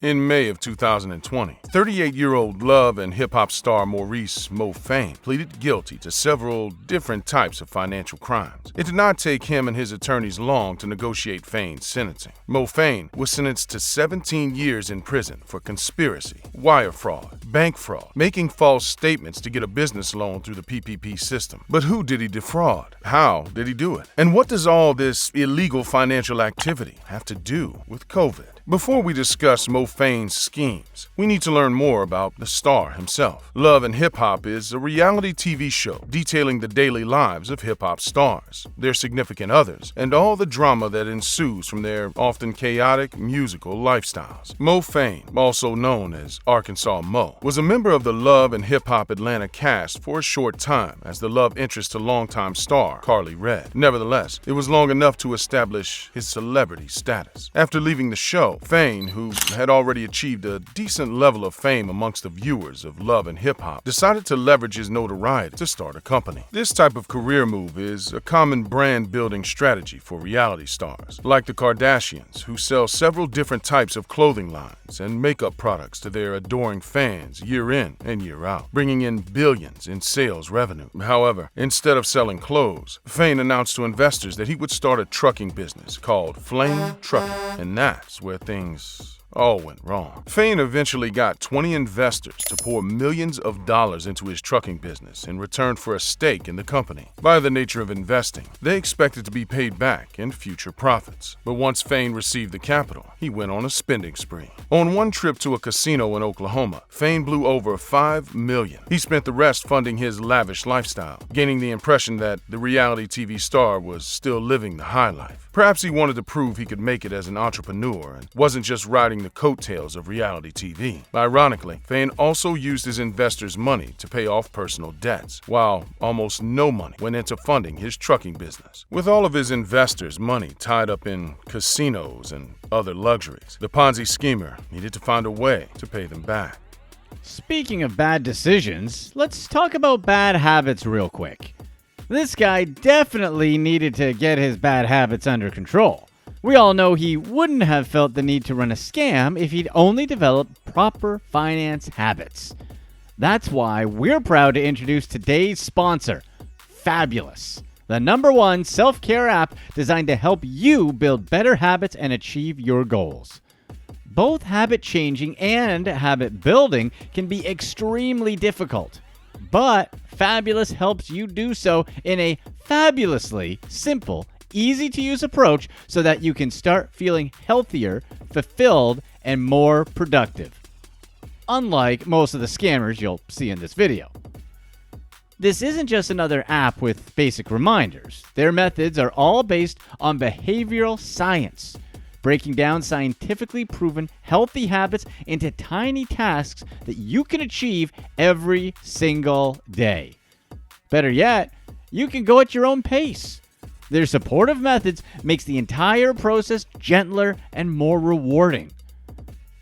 In May of 2020, 38-year-old love and hip-hop star Maurice Mo Fayne pleaded guilty to several different types of financial crimes. It did not take him and his attorneys long to negotiate Fayne's sentencing. Mo Fayne was sentenced to 17 years in prison for conspiracy, wire fraud, bank fraud, making false statements to get a business loan through the PPP system. But who did he defraud? How did he do it? And what does all this illegal financial activity have to do with COVID? Before we discuss Mo Fayne's schemes, we need to learn more about the star himself. Love and Hip Hop is a reality TV show detailing the daily lives of hip-hop stars, their significant others, and all the drama that ensues from their often chaotic musical lifestyles. Mo Fayne, also known as Arkansas Mo, was a member of the Love and Hip Hop Atlanta cast for a short time as the love interest to longtime star Carly Redd. Nevertheless, it was long enough to establish his celebrity status. After leaving the show, Fayne, who had already achieved a decent level of fame amongst the viewers of Love and Hip Hop, decided to leverage his notoriety to start a company. This type of career move is a common brand-building strategy for reality stars, like the Kardashians, who sell several different types of clothing lines and makeup products to their adoring fans year in and year out, bringing in billions in sales revenue. However, instead of selling clothes, Fayne announced to investors that he would start a trucking business called Flame Trucking, and that's where things all went wrong. Fayne eventually got 20 investors to pour millions of dollars into his trucking business in return for a stake in the company. By the nature of investing, they expected to be paid back in future profits. But once Fayne received the capital, he went on a spending spree. On one trip to a casino in Oklahoma, Fayne blew over $5 million. He spent the rest funding his lavish lifestyle, gaining the impression that the reality TV star was still living the high life. Perhaps he wanted to prove he could make it as an entrepreneur and wasn't just riding the coattails of reality TV. Ironically, Fayne also used his investors' money to pay off personal debts, while almost no money went into funding his trucking business. With all of his investors' money tied up in casinos and other luxuries, the Ponzi schemer needed to find a way to pay them back. Speaking of bad decisions, let's talk about bad habits real quick. This guy definitely needed to get his bad habits under control. We all know he wouldn't have felt the need to run a scam if he'd only developed proper finance habits. That's why we're proud to introduce today's sponsor, Fabulous, the #1 self-care app designed to help you build better habits and achieve your goals. Both habit changing and habit building can be extremely difficult, but Fabulous helps you do so in a fabulously simple, easy-to-use approach so that you can start feeling healthier, fulfilled, and more productive. Unlike most of the scammers you'll see in this video. This isn't just another app with basic reminders. Their methods are all based on behavioral science, breaking down scientifically proven healthy habits into tiny tasks that you can achieve every single day. Better yet, you can go at your own pace. Their supportive methods makes the entire process gentler and more rewarding.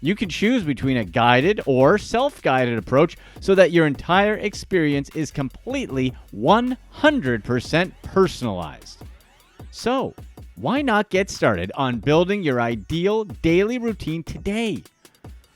You can choose between a guided or self-guided approach so that your entire experience is completely 100% personalized. So, why not get started on building your ideal daily routine today?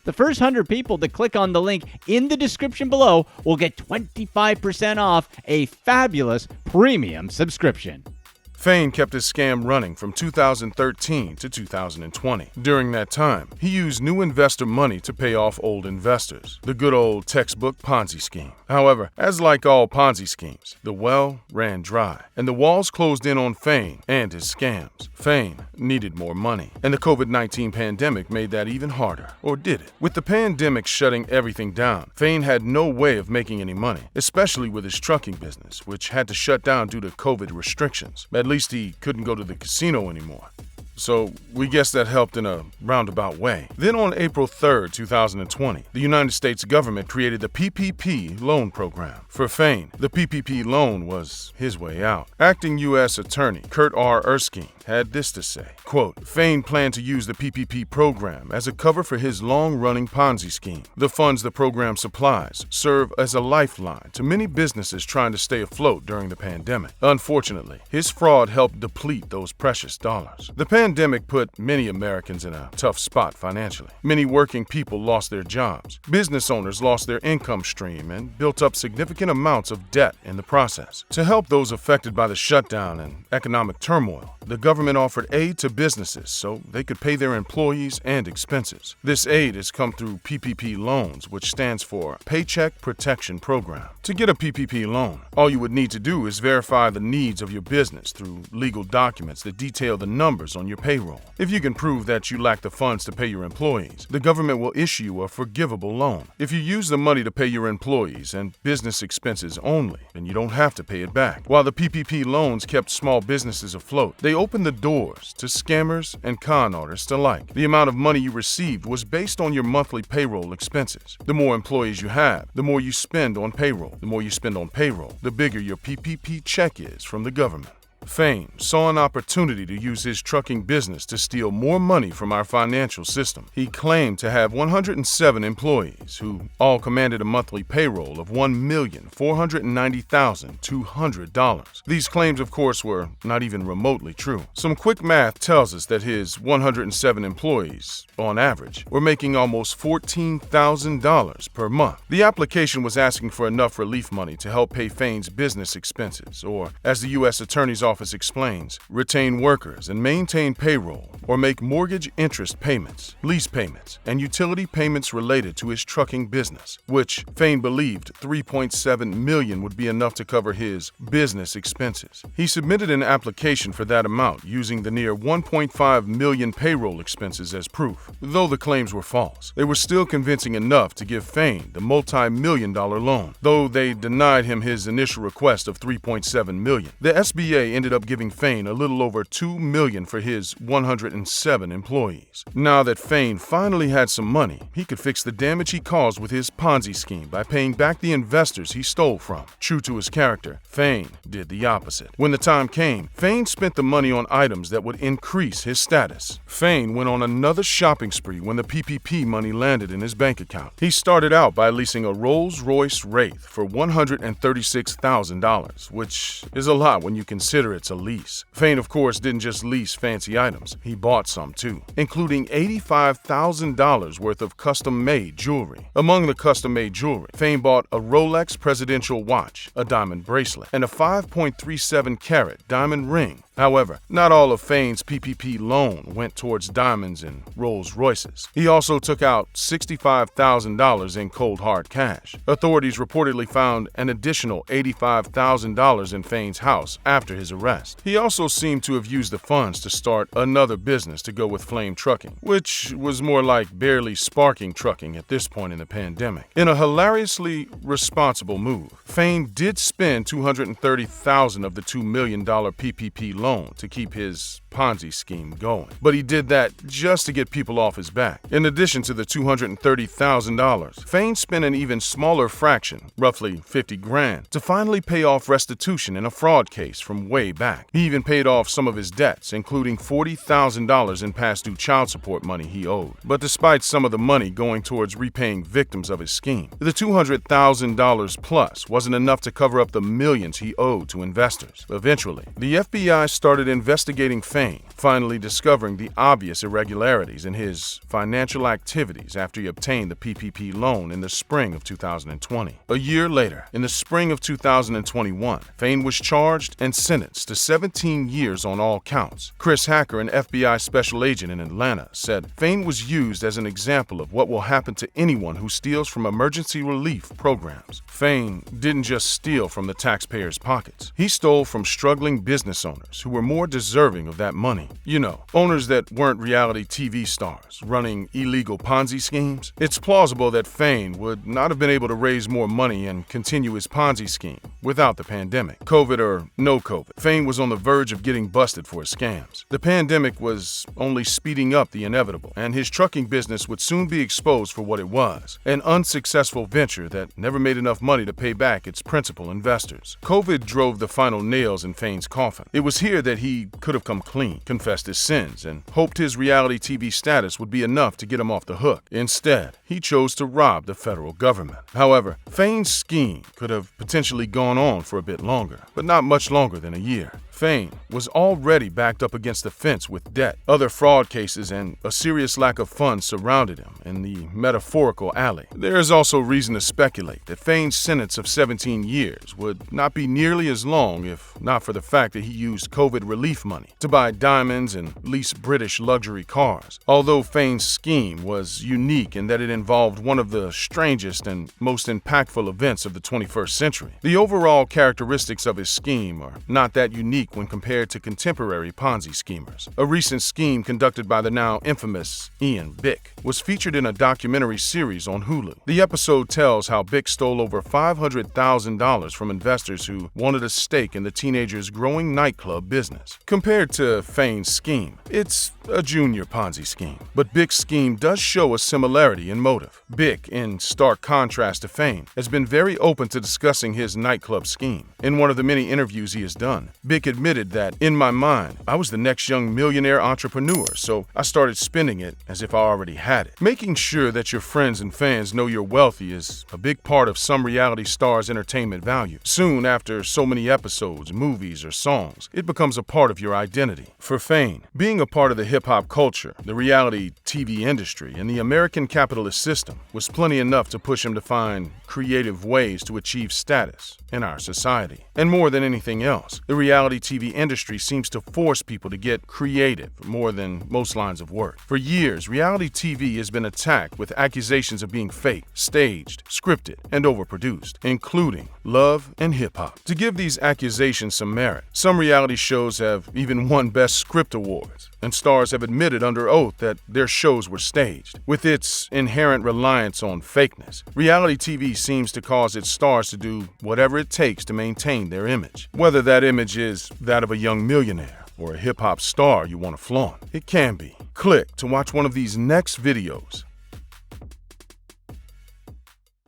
The first 100 people to click on the link in the description below will get 25% off a Fabulous premium subscription. Fayne kept his scam running from 2013 to 2020. During that time, he used new investor money to pay off old investors, the good old textbook Ponzi scheme. However, as like all Ponzi schemes, the well ran dry, and the walls closed in on Fayne and his scams. Fayne needed more money, and the COVID-19 pandemic made that even harder. Or did it? With the pandemic shutting everything down, Fayne had no way of making any money, especially with his trucking business, which had to shut down due to COVID restrictions. At least he couldn't go to the casino anymore. So we guess that helped in a roundabout way. Then on April 3rd, 2020, the United States government created the PPP loan program. For Fayne, the PPP loan was his way out. Acting U.S. Attorney Kurt R. Erskine had this to say, quote, Fayne planned to use the PPP program as a cover for his long-running Ponzi scheme. The funds the program supplies serve as a lifeline to many businesses trying to stay afloat during the pandemic. Unfortunately, his fraud helped deplete those precious dollars. The pandemic pandemic put many Americans in a tough spot financially. Many working people lost their jobs. Business owners lost their income stream and built up significant amounts of debt in the process. To help those affected by the shutdown and economic turmoil, the government offered aid to businesses so they could pay their employees and expenses. This aid has come through PPP loans, which stands for Paycheck Protection Program. To get a PPP loan, all you would need to do is verify the needs of your business through legal documents that detail the numbers on your payroll. If you can prove that you lack the funds to pay your employees, the government will issue you a forgivable loan. If you use the money to pay your employees and business expenses only, then you don't have to pay it back. While the PPP loans kept small businesses afloat, they opened the doors to scammers and con artists alike. The amount of money you received was based on your monthly payroll expenses. The more employees you have, the more you spend on payroll. The more you spend on payroll, the bigger your PPP check is from the government. Fain saw an opportunity to use his trucking business to steal more money from our financial system. He claimed to have 107 employees who all commanded a monthly payroll of $1,490,200. These claims, of course, were not even remotely true. Some quick math tells us that his 107 employees, on average, were making almost $14,000 per month. The application was asking for enough relief money to help pay Fain's business expenses, or, as the U.S. Attorney's Office explains, retain workers and maintain payroll, or make mortgage interest payments, lease payments, and utility payments related to his trucking business, which Fain believed $3.7 million would be enough to cover his business expenses. He submitted an application for that amount using the near $1.5 million payroll expenses as proof. Though the claims were false, they were still convincing enough to give Fain the multi-million-dollar loan, though they denied him his initial request of $3.7 million. The SBA ended up giving Fain a little over $2 million for his 107 employees. Now that Fain finally had some money, he could fix the damage he caused with his Ponzi scheme by paying back the investors he stole from. True to his character, Fain did the opposite. When the time came, Fain spent the money on items that would increase his status. Fain went on another shopping spree when the PPP money landed in his bank account. He started out by leasing a Rolls-Royce Wraith for $136,000, which is a lot when you consider it's a lease. Fain, of course, didn't just lease fancy items. He bought some too, including $85,000 worth of custom-made jewelry. Among the custom-made jewelry, Fain bought a Rolex presidential watch, a diamond bracelet, and a 5.37-carat diamond ring. However, not all of Fain's PPP loan went towards diamonds and Rolls Royces. He also took out $65,000 in cold hard cash. Authorities reportedly found an additional $85,000 in Fain's house after his arrest. He also seemed to have used the funds to start another business to go with Flame Trucking, which was more like barely sparking trucking at this point in the pandemic. In a hilariously responsible move, Fain did spend $230,000 of the $2 million PPP loan to keep his Ponzi scheme going. But he did that just to get people off his back. In addition to the $230,000, Fain spent an even smaller fraction, roughly $50,000, to finally pay off restitution in a fraud case from way back. He even paid off some of his debts, including $40,000 in past due child support money he owed. But despite some of the money going towards repaying victims of his scheme, the $200,000 plus wasn't enough to cover up the millions he owed to investors. Eventually, the FBI started investigating Fain, finally discovering the obvious irregularities in his financial activities after he obtained the PPP loan in the spring of 2020. A year later, in the spring of 2021, Fain was charged and sentenced to 17 years on all counts. Chris Hacker, an FBI special agent in Atlanta, said Fain was used as an example of what will happen to anyone who steals from emergency relief programs. Fain didn't just steal from the taxpayers' pockets. He stole from struggling business owners who were more deserving of that money. You know, owners that weren't reality TV stars running illegal Ponzi schemes. It's plausible that Fain would not have been able to raise more money and continue his Ponzi scheme without the pandemic. COVID or no COVID, Fain was on the verge of getting busted for his scams. The pandemic was only speeding up the inevitable, and his trucking business would soon be exposed for what it was, an unsuccessful venture that never made enough money to pay back its principal investors. COVID drove the final nails in Fain's coffin. It was here appeared that he could have come clean, confessed his sins, and hoped his reality TV status would be enough to get him off the hook. Instead, he chose to rob the federal government. However, Fane's scheme could have potentially gone on for a bit longer, but not much longer than a year. Fane was already backed up against the fence with debt, other fraud cases, and a serious lack of funds surrounded him in the metaphorical alley. There is also reason to speculate that Fane's sentence of 17 years would not be nearly as long if not for the fact that he used COVID relief money to buy diamonds and lease British luxury cars. Although Fane's scheme was unique in that it involved one of the strangest and most impactful events of the 21st century, the overall characteristics of his scheme are not that unique when compared to contemporary Ponzi schemers. A recent scheme conducted by the now infamous Ian Bick was featured in a documentary series on Hulu. The episode tells how Bick stole over $500,000 from investors who wanted a stake in the teenager's growing nightclub business. Compared to Fane's scheme, it's a junior Ponzi scheme, but Bick's scheme does show a similarity in motive. Bick, in stark contrast to Fane, has been very open to discussing his nightclub scheme. In one of the many interviews he has done, Bick admitted that, "In my mind, I was the next young millionaire entrepreneur, so I started spending it as if I already had it." Making sure that your friends and fans know you're wealthy is a big part of some reality stars' entertainment value. Soon after so many episodes, movies, or songs, it becomes a part of your identity. For Fane, being a part of the hip-hop culture, the reality TV industry, and the American capitalist system was plenty enough to push him to find creative ways to achieve status in our society. And more than anything else, the reality TV industry seems to force people to get creative more than most lines of work. For years, reality TV has been attacked with accusations of being fake, staged, scripted, and overproduced, including love and hip-hop. To give these accusations some merit, some reality shows have even won Best Script awards, and stars have admitted under oath that their shows were staged. With its inherent reliance on fakeness, reality TV seems to cause its stars to do whatever it takes to maintain their image. Whether that image is that of a young millionaire or a hip-hop star you want to flaunt, it can be. Click to watch one of these next videos